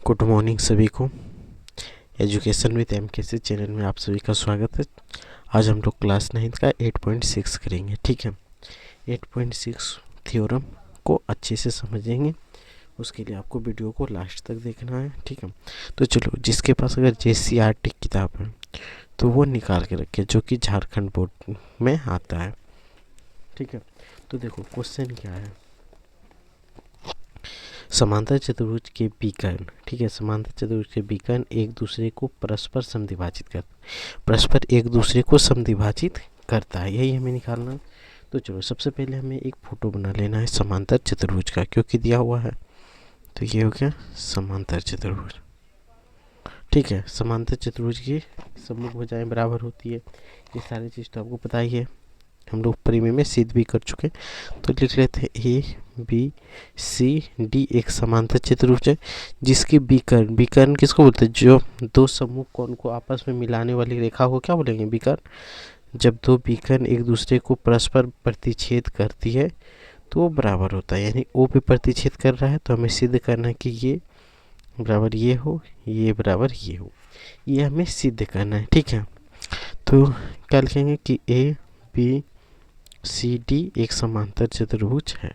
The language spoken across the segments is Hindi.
गुड मॉर्निंग सभी को। एजुकेशन विद MKC चैनल में आप सभी का स्वागत है। आज हम लोग क्लास 9 का 8.6 करेंगे। ठीक है, 8.6 थ्योरम को अच्छे से समझेंगे। उसके लिए आपको वीडियो को लास्ट तक देखना है। ठीक है, तो चलो, जिसके पास अगर JCRT किताब है तो वो निकाल के रखे, जो कि झारखंड बोर्ड में आता है। ठीक है, तो देखो क्वेश्चन क्या है। समांतर चतुर्भुज के विकर्ण, ठीक है, समांतर चतुर्भुज के विकर्ण एक दूसरे को परस्पर एक दूसरे को समद्विभाजित करता है, यही हमें निकालना है। तो चलो, सबसे पहले हमें एक फोटो बना लेना है समांतर चतुर्भुज का, क्योंकि दिया हुआ है। तो ये हो गया समांतर चतुर्भुज। ठीक है, समांतर चतुर्भुज की सम्मुख भुजाएं बराबर होती है, ये सारी चीज़ तो आपको पता ही है, हम लोग प्रीमियम में सिद्ध भी कर चुके। तो लिख लेते हैं ABCD एक समांतर चतुर्भुज है जिसकी विकर्ण किसको बोलते हैं? जो दो सम्मुख कोण को आपस में मिलाने वाली रेखा को क्या बोलेंगे? विकर्ण। जब दो विकर्ण एक दूसरे को परस्पर प्रतिच्छेद करती है तो वो बराबर होता है, यानी O पे प्रतिच्छेद कर रहा है तो हमें सिद्ध करना है कि ये बराबर ये हो, ये बराबर ये हो, ये हमें सिद्ध करना है। ठीक है, तो क्या लिखेंगे कि ABCD एक समांतर चतुर्भुज है,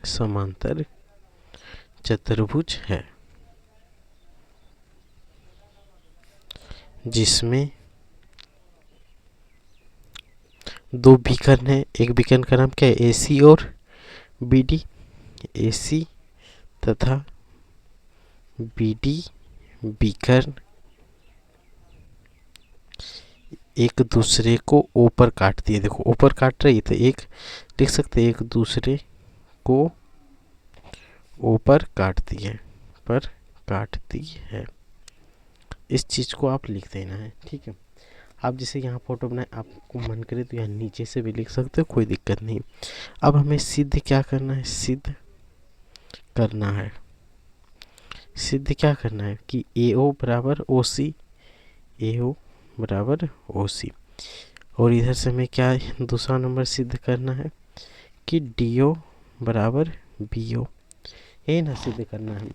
समांतर चतुर्भुज है जिसमें दो विकर्ण है। एक विकर्ण का नाम क्या है? AC और BD। AC तथा BD विकर्ण एक दूसरे को O पर काटती है। देखो O पर काट रही है तो एक लिख सकते हैं, एक दूसरे को O पर काटती है। इस चीज़ को आप लिख देना है। ठीक है, आप जैसे यहाँ फोटो बनाए, आपको मन करे तो यहाँ नीचे से भी लिख सकते हो, कोई दिक्कत नहीं। अब हमें सिद्ध क्या करना है? सिद्ध क्या करना है कि AO बराबर OC, AO बराबर OC। और इधर से हमें क्या दूसरा नंबर सिद्ध करना है कि DO बराबर BO। ये ना सिद्ध करना है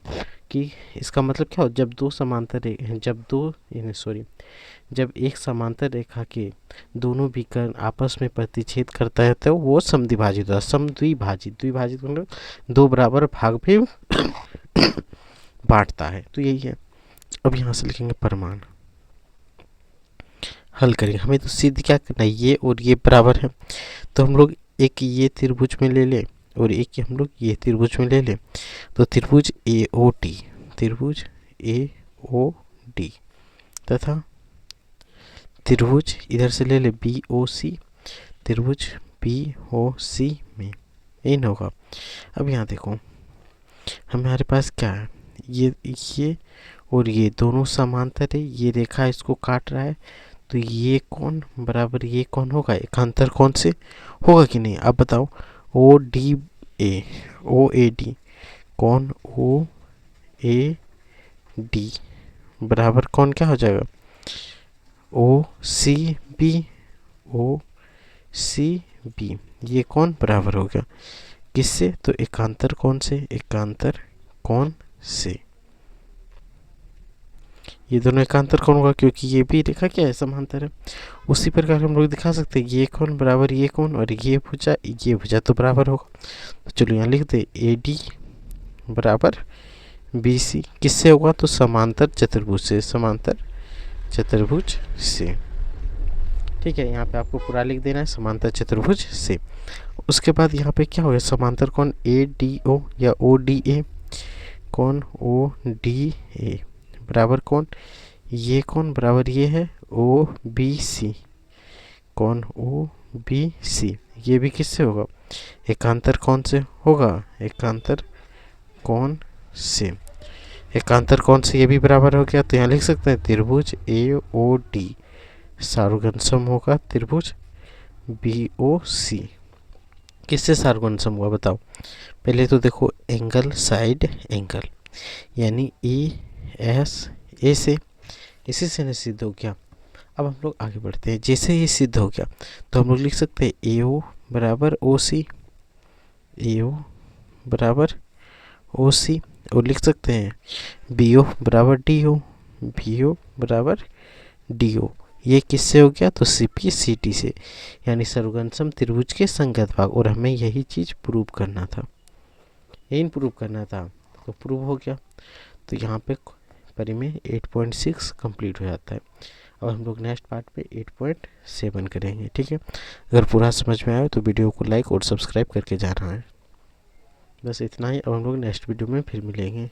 कि इसका मतलब क्या हो, जब एक समांतर रेखा के दोनों विकर्ण आपस में प्रतिच्छेद करता है तो वो समद्विभाजित होता है। द्विभाजित मतलब दो बराबर भाग में बांटता है, तो यही है। अब यहाँ से लिखेंगे प्रमाण, हल करेंगे। हमें तो सिद्ध क्या करना है, ये और ये बराबर है, तो हम लोग एक ये त्रिभुज में ले लें और एक हम लोग ये त्रिभुज में ले लें। तो त्रिभुज AOD तथा त्रिभुज इधर से ले ले BOC, त्रिभुज BOC में इन होगा। अब यहाँ देखो, हमारे पास क्या है, ये और ये दोनों समांतर है, ये रेखा इसको काट रहा है, तो ये कौन बराबर ये कौन होगा? एकांतर कौन से होगा कि नहीं? अब बताओ, OAD कौन OAD बराबर कौन क्या हो जाएगा? OCB ये कौन बराबर हो गया किससे? तो एकांतर कौन से? एकांतर कौन से? ये दोनों एकांतर कौन होगा? क्योंकि ये भी रेखा क्या है? समांतर है। उसी प्रकार हम लोग दिखा सकते हैं, ये कौन बराबर ये कौन, और ये भुजा तो बराबर होगा। तो चलो यहाँ लिख दे AD बराबर BC किससे होगा? तो समांतर चतुर्भुज से। ठीक है, यहाँ पे आपको पूरा लिख देना है, समांतर चतुर्भुज से। उसके बाद यहाँ पे क्या हो गया? समांतर कौन ADO या ODA, कौन ODA बराबर कौन ये कौन बराबर ये है OBC, कौन OBC ये भी किससे होगा? एकांतर कौन से होगा? एकांतर कौन से ये भी बराबर हो गया। तो यहाँ लिख सकते हैं त्रिभुज AOD सार्वघन होगा त्रिभुज BOC। किससे सार्वघन हुआ बताओ? पहले तो देखो, एंगल साइड एंगल, यानी A से, इसी से न सिद्ध हो गया। अब हम लोग आगे बढ़ते हैं। जैसे ये सिद्ध हो गया तो हम लोग लिख सकते हैं AO बराबर OC, और लिख सकते हैं बी ओ बराबर डी ओ, बी ओ बराबर डी ओ। ये किससे हो गया? तो सी पी सी टी से, यानी सर्वगन त्रिभुज के संगत भाग। और हमें यही चीज़ प्रूव करना था, यही प्रूव करना था, तो प्रूव हो गया। तो यहाँ पे परिमेय 8.6 कंप्लीट हो जाता है। अब हम लोग नेक्स्ट पार्ट पे 8.7 करेंगे। ठीक है, अगर पूरा समझ में आया तो वीडियो को लाइक और सब्सक्राइब करके जाना है। बस इतना ही। अब हम लोग नेक्स्ट वीडियो में फिर मिलेंगे।